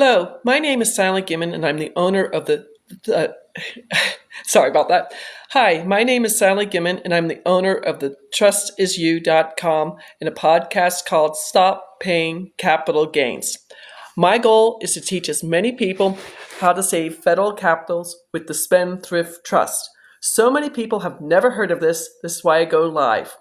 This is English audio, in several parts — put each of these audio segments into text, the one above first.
Hello, my name is Silent Gimmon and I'm the owner of the sorry about that. Hi, my name is Silent Gimmon and I'm the owner of the trustisyou.com and a podcast called Stop Paying Capital Gains. My goal is to teach as many people how to save federal capitals with the Spendthrift Trust. So many people have never heard of this. This is why I go live.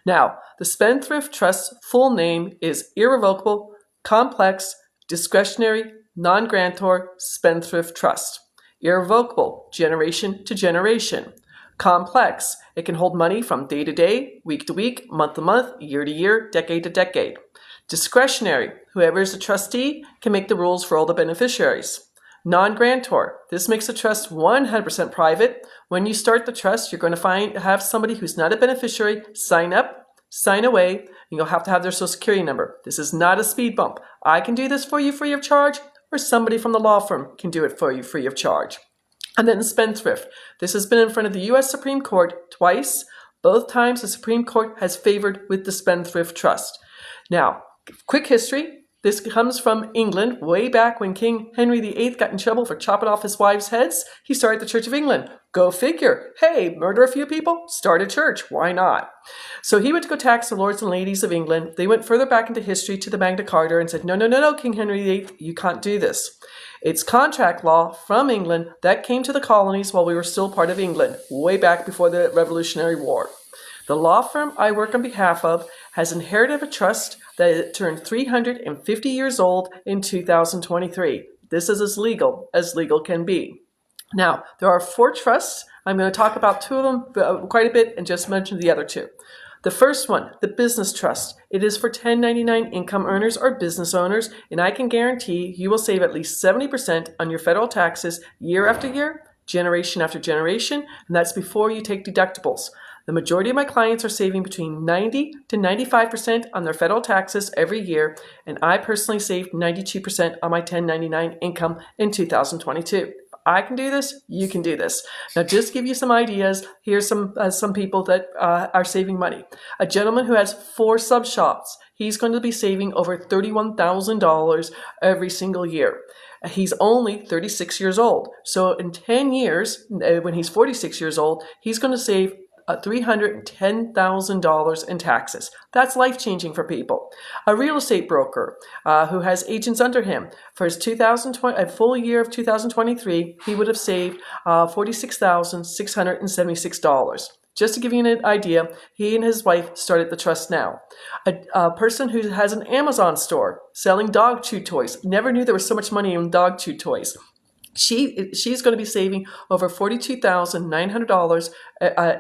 Now, the Spendthrift Trust's full name is Irrevocable, Complex, Discretionary, Non-Grantor Spendthrift Trust. Irrevocable, generation to generation. Complex, it can hold money from day to day, week to week, month to month, year to year, decade to decade. Discretionary, whoever is the trustee can make the rules for all the beneficiaries. Non-grantor, this makes the trust 100% private. When you start the trust, you're going to have somebody who's not a beneficiary sign up, sign away, and you'll have to have their social security number. This is not a speed bump. I can do this for you free of charge, or somebody from the law firm can do it for you free of charge. And then Spendthrift. This has been in front of the U.S. Supreme Court twice. Both times the Supreme Court has favored with the Spendthrift Trust. Now, quick history. This comes from England, way back when King Henry VIII got in trouble for chopping off his wives' heads. He started the Church of England. Go figure. Hey, murder a few people? Start a church. Why not? So he went to go tax the lords and ladies of England. They went further back into history to the Magna Carta and said, no, King Henry VIII, you can't do this. It's contract law from England that came to the colonies while we were still part of England, way back before the Revolutionary War. The law firm I work on behalf of has inherited a trust that turned 350 years old in 2023. This is as legal can be. Now, there are 4 trusts. I'm going to talk about 2 of them quite a bit and just mention the other 2. The first one, the business trust. It is for 1099 income earners or business owners, and I can guarantee you will save at least 70% on your federal taxes year after year, generation after generation, and that's before you take deductibles. The majority of my clients are saving between 90 to 95% on their federal taxes every year, and I personally saved 92% on my 1099 income in 2022. If I can do this, you can do this. Now, just to give you some ideas, here's some people that are saving money. A gentleman who has 4 sub shops, he's going to be saving over $31,000 every single year. He's only 36 years old. So in 10 years, when he's 46 years old, he's going to save $310,000 in taxes. That's life-changing for people. A real estate broker who has agents under him, for his a full year of 2023, he would have saved $46,676. Just to give you an idea, he and his wife started the trust now. A person who has an Amazon store selling dog chew toys, never knew there was so much money in dog chew toys. She's going to be saving over $42,900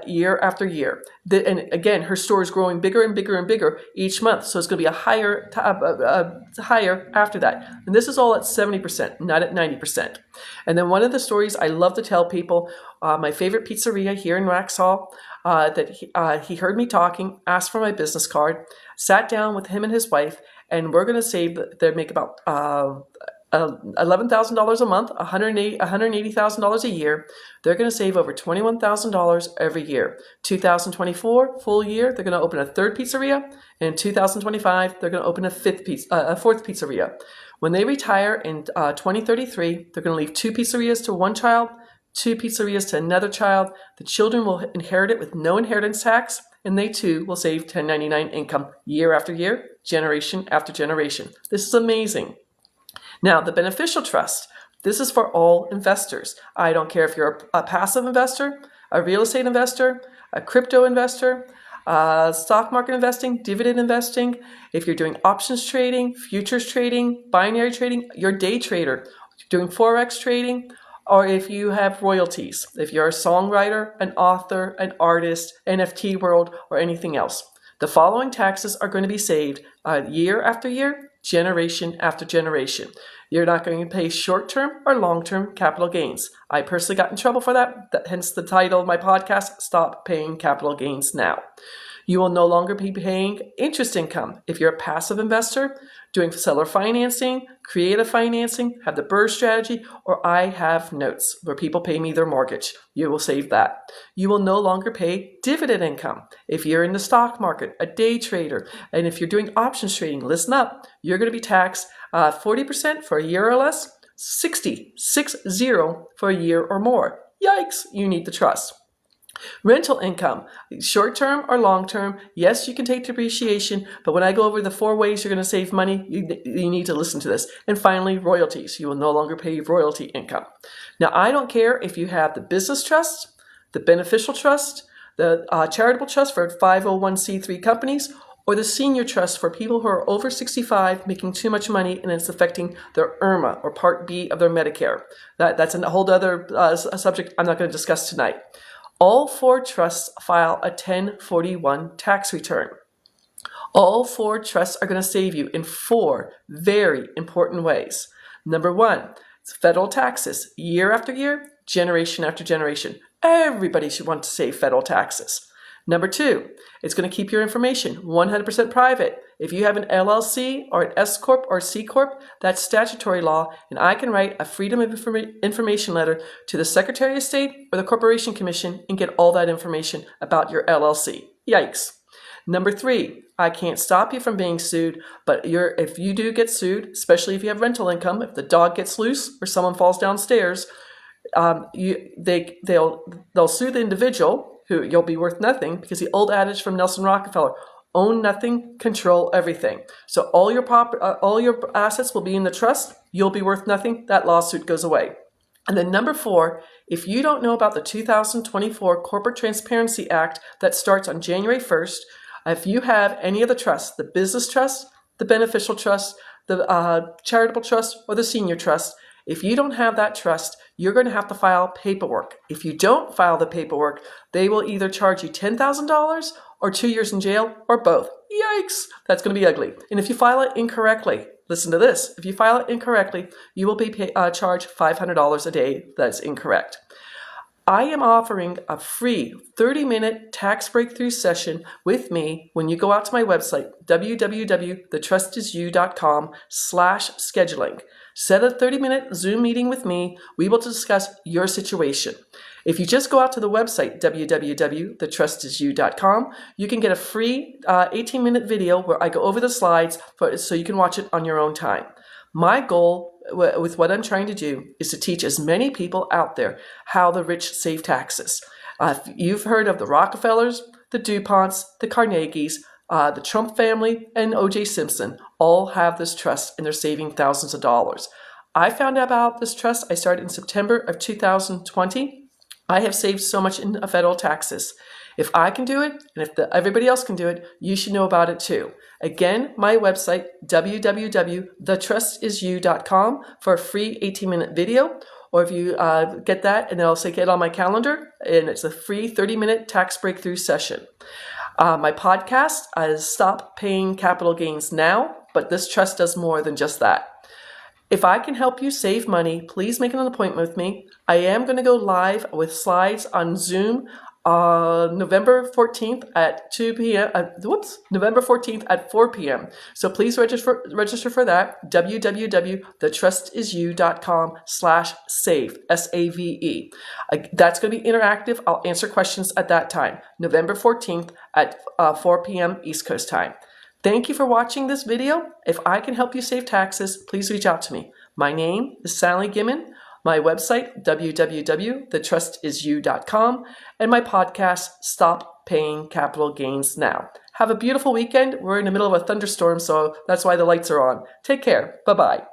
year after year. And again, her store is growing bigger and bigger and bigger each month. So it's going to be higher after that. And this is all at 70%, not at 90%. And then one of the stories I love to tell people, my favorite pizzeria here in Waxhaw, that he heard me talking, asked for my business card, sat down with him and his wife, and we're going to save, they make about $11,000 a month, $180,000 a year. They're going to save over $21,000 every year. 2024, full year, they're going to open a 3rd pizzeria. And in 2025, they're going to open a 4th pizzeria. When they retire in 2033, they're going to leave 2 pizzerias to one child, 2 pizzerias to another child. The children will inherit it with no inheritance tax, and they too will save 1099 income year after year, generation after generation. This is amazing. Now, the beneficial trust, this is for all investors. I don't care if you're a passive investor, a real estate investor, a crypto investor, stock market investing, dividend investing, if you're doing options trading, futures trading, binary trading, you're a day trader, doing forex trading, or if you have royalties, if you're a songwriter, an author, an artist, NFT world, or anything else. The following taxes are going to be saved year after year, generation after generation. You're not going to pay short-term or long-term capital gains. I personally got in trouble for that, hence the title of my podcast, Stop Paying Capital Gains Now. You will no longer be paying interest income. If you're a passive investor, doing seller financing, creative financing, have the BRRRR strategy, or I have notes where people pay me their mortgage, you will save that. You will no longer pay dividend income. If you're in the stock market, a day trader, and if you're doing options trading, listen up, you're going to be taxed 40% for a year or less, 60 for a year or more. Yikes, you need the trust. Rental income, short-term or long-term. Yes, you can take depreciation, but when I go over the 4 ways you're going to save money, you need to listen to this. And finally, royalties. You will no longer pay royalty income. Now, I don't care if you have the business trust, the beneficial trust, the charitable trust for 501c3 companies, or the senior trust for people who are over 65 making too much money and it's affecting their IRMA or Part B of their Medicare. That's a whole other subject I'm not going to discuss tonight. All 4 trusts file a 1041 tax return. All 4 trusts are going to save you in 4 very important ways. Number 1, it's federal taxes, year after year, generation after generation. Everybody should want to save federal taxes. Number 2, it's going to keep your information 100% private. If you have an LLC or an S Corp or C Corp, that's statutory law, and I can write a Freedom of Information letter to the Secretary of State or the Corporation Commission and get all that information about your LLC. Yikes. Number 3, I can't stop you from being sued, but if you do get sued, especially if you have rental income, if the dog gets loose or someone falls downstairs, they'll sue the individual, who you'll be worth nothing, because the old adage from Nelson Rockefeller, own nothing, control everything. So all your assets will be in the trust, you'll be worth nothing, that lawsuit goes away. And then number 4, if you don't know about the 2024 Corporate Transparency Act that starts on January 1st, if you have any of the trusts, the business trust, the beneficial trust, the charitable trust, or the senior trust, if you don't have that trust, you're going to have to file paperwork. If you don't file the paperwork, they will either charge you $10,000 or 2 years in jail or both. Yikes! That's going to be ugly. And if you file it incorrectly, listen to this. If you file it incorrectly, you will be charged $500 a day that's incorrect. I am offering a free 30-minute tax breakthrough session with me when you go out to my website, www.thetrustisyou.com/scheduling. Set a 30-minute Zoom meeting with me. We will discuss your situation. If you just go out to the website, www.thetrustisyou.com, you can get a free 18-minute video where I go over the slides so you can watch it on your own time. My goal with what I'm trying to do is to teach as many people out there how the rich save taxes. You've heard of the Rockefellers, the DuPonts, the Carnegies, the Trump family, and O.J. Simpson all have this trust and they're saving thousands of dollars. I found out about this trust. I started in September of 2020. I have saved so much in federal taxes. If I can do it, and if everybody else can do it, you should know about it too. Again, my website, www.thetrustisyou.com, for a free 18-minute video. Or if you get that, and I'll say get on my calendar, and it's a free 30-minute tax breakthrough session. My podcast is Stop Paying Capital Gains Now, but this trust does more than just that. If I can help you save money, please make an appointment with me. I am going to go live with slides on Zoom November 14th at 2 p.m. November 14th at 4 p.m. So please register for that. www.thetrustisyou.com/save, SAVE. That's going to be interactive. I'll answer questions at that time. November 14th at 4 p.m. East Coast time. Thank you for watching this video. If I can help you save taxes, please reach out to me. My name is Sally Gimmon. My website, www.thetrustisyou.com, and my podcast, Stop Paying Capital Gains Now. Have a beautiful weekend. We're in the middle of a thunderstorm, so that's why the lights are on. Take care. Bye-bye.